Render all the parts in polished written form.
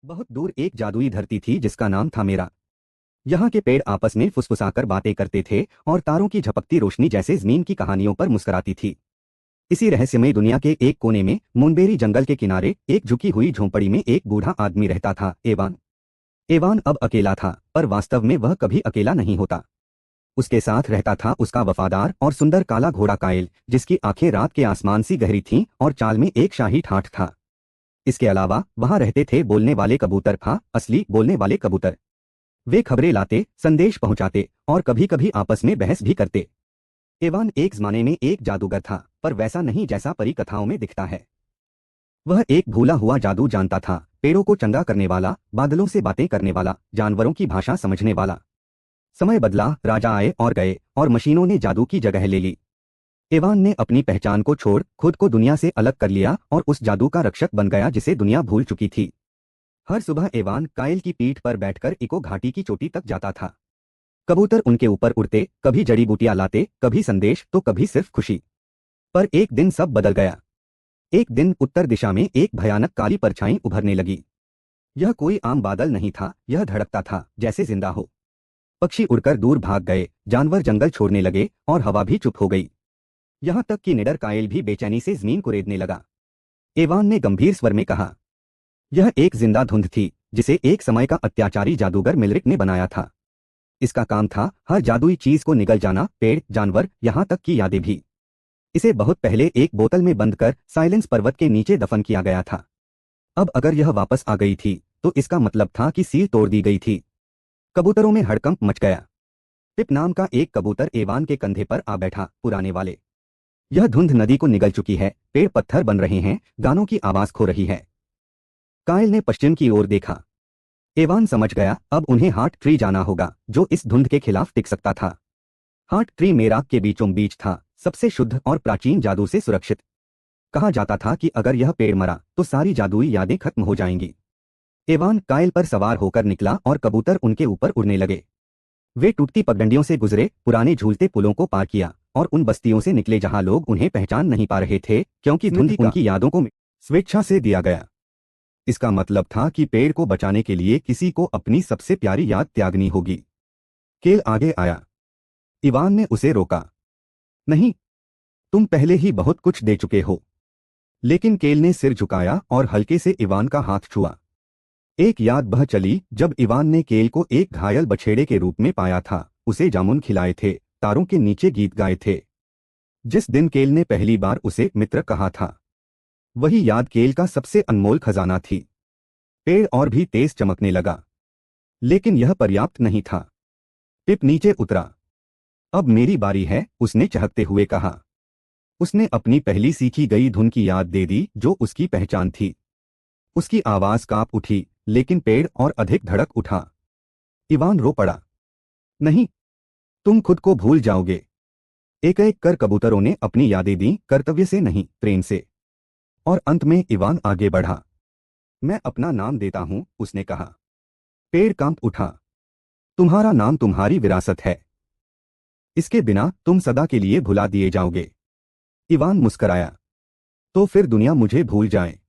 बहुत दूर एक जादुई धरती थी जिसका नाम था मेरा। यहाँ के पेड़ आपस में फुसफुसाकर बातें करते थे और तारों की झपकती रोशनी जैसे जमीन की कहानियों पर मुस्कुराती थी। इसी रहस्यमय दुनिया के एक कोने में मुनबेरी जंगल के किनारे एक झुकी हुई झोंपड़ी में एक बूढ़ा आदमी रहता था, एवान। एवान अब अकेला था, पर वास्तव में वह कभी अकेला नहीं होता। उसके साथ रहता था उसका वफादार और सुंदर काला घोड़ा कायल, जिसकी आंखें रात के आसमान सी गहरी थीं और चाल में एक शाही ठाठ था। इसके अलावा वहां रहते थे बोलने वाले कबूतर, था असली बोलने वाले कबूतर। वे खबरें लाते, संदेश पहुंचाते और कभी कभी आपस में बहस भी करते। एवान एक जमाने में एक जादूगर था, पर वैसा नहीं जैसा परी कथाओं में दिखता है। वह एक भूला हुआ जादू जानता था, पेड़ों को चंगा करने वाला, बादलों से बातें करने वाला, जानवरों की भाषा समझने वाला। समय बदला, राजा आए और गए, और मशीनों ने जादू की जगह ले ली। एवान ने अपनी पहचान को छोड़ खुद को दुनिया से अलग कर लिया और उस जादू का रक्षक बन गया जिसे दुनिया भूल चुकी थी। हर सुबह एवान कायल की पीठ पर बैठकर इको घाटी की चोटी तक जाता था। कबूतर उनके ऊपर उड़ते, कभी जड़ी बूटियां लाते, कभी संदेश तो कभी सिर्फ खुशी। पर एक दिन सब बदल गया। एक दिन उत्तर दिशा में एक भयानक काली परछाई उभरने लगी। यह कोई आम बादल नहीं था, यह धड़कता था जैसे जिंदा हो। पक्षी उड़कर दूर भाग गए, जानवर जंगल छोड़ने लगे और हवा भी चुप हो गई। यहां तक कि निडर कायल भी बेचैनी से जमीन को रेदने लगा। एवान ने गंभीर स्वर में कहा, यह एक जिंदा धुंध थी जिसे एक समय का अत्याचारी जादूगर मिलरिक ने बनाया था। इसका काम था हर जादुई चीज को निगल जाना, पेड़, जानवर, यहां तक की यादें भी। इसे बहुत पहले एक बोतल में बंद कर साइलेंस पर्वत के नीचे दफन किया गया था। अब अगर यह वापस आ गई थी तो इसका मतलब था कि सील तोड़ दी गई थी। कबूतरों में हड़कंप मच गया। पिप नाम का एक कबूतर एवान के कंधे पर आ बैठा, पुराने वाले। यह धुंध नदी को निगल चुकी है, पेड़ पत्थर बन रहे हैं, गानों की आवाज खो रही है। कायल ने पश्चिम की ओर देखा। एवान समझ गया, अब उन्हें हार्ट ट्री जाना होगा, जो इस धुंध के खिलाफ टिक सकता था। हार्ट ट्री मेराक के बीचों बीच था, सबसे शुद्ध और प्राचीन जादू से सुरक्षित। कहा जाता था कि अगर यह पेड़ मरा तो सारी जादुई यादें खत्म हो जाएंगी। एवान कायल पर सवार होकर निकला और कबूतर उनके ऊपर उड़ने लगे। वे टूटती पगडंडियों से गुजरे, पुराने झूलते पुलों को पार किया और उन बस्तियों से निकले जहां लोग उन्हें पहचान नहीं पा रहे थे, क्योंकि धुंध उनकी यादों को स्वेच्छा से दिया गया। इसका मतलब था कि पेड़ को बचाने के लिए किसी को अपनी सबसे प्यारी याद त्यागनी होगी। केल आगे आया। इवान ने उसे रोका। नहीं, तुम पहले ही बहुत कुछ दे चुके हो। लेकिन केल ने सिर झुकाया और हल्के से इवान का हाथ छुआ। एक याद बह चली जब इवान ने केल को एक घायल बछेड़े के रूप में पाया था, उसे जामुन खिलाए थे, तारों के नीचे गीत गाए थे। जिस दिन केल ने पहली बार उसे मित्र कहा था, वही याद केल का सबसे अनमोल खजाना थी। पेड़ और भी तेज चमकने लगा, लेकिन यह पर्याप्त नहीं था। पिप नीचे उतरा। अब मेरी बारी है, उसने चहकते हुए कहा। उसने अपनी पहली सीखी गई धुन की याद दे दी जो उसकी पहचान थी। उसकी आवाज कांप उठी, लेकिन पेड़ और अधिक धड़क उठा। इवान रो पड़ा। नहीं, तुम खुद को भूल जाओगे। एक एक कर कबूतरों ने अपनी यादें दी, कर्तव्य से नहीं, प्रेम से। और अंत में इवान आगे बढ़ा। मैं अपना नाम देता हूं, उसने कहा। पेड़ कांप उठा। तुम्हारा नाम तुम्हारी विरासत है। इसके बिना तुम सदा के लिए भुला दिए जाओगे। इवान मुस्कराया। तो फिर दुनिया मुझे भूल जाए।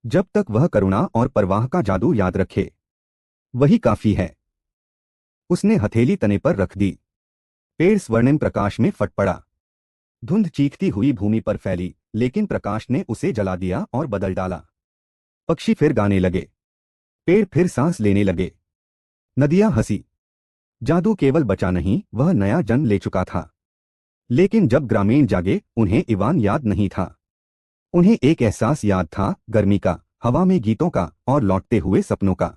जब तक वह करुणा और परवाह का जादू याद रखे, वही काफी है। उसने हथेली तने पर रख दी। पेड़ स्वर्णिम प्रकाश में फट पड़ा। धुंध चीखती हुई भूमि पर फैली, लेकिन प्रकाश ने उसे जला दिया और बदल डाला। पक्षी फिर गाने लगे। पेड़ फिर सांस लेने लगे। नदियां हंसी। जादू केवल बचा नहीं, वह नया जन्म ले चुका था। लेकिन जब ग्रामीण जागे, उन्हें इवान याद नहीं था। उन्हें एक एहसास याद था, गर्मी का, हवा में गीतों का और लौटते हुए सपनों का।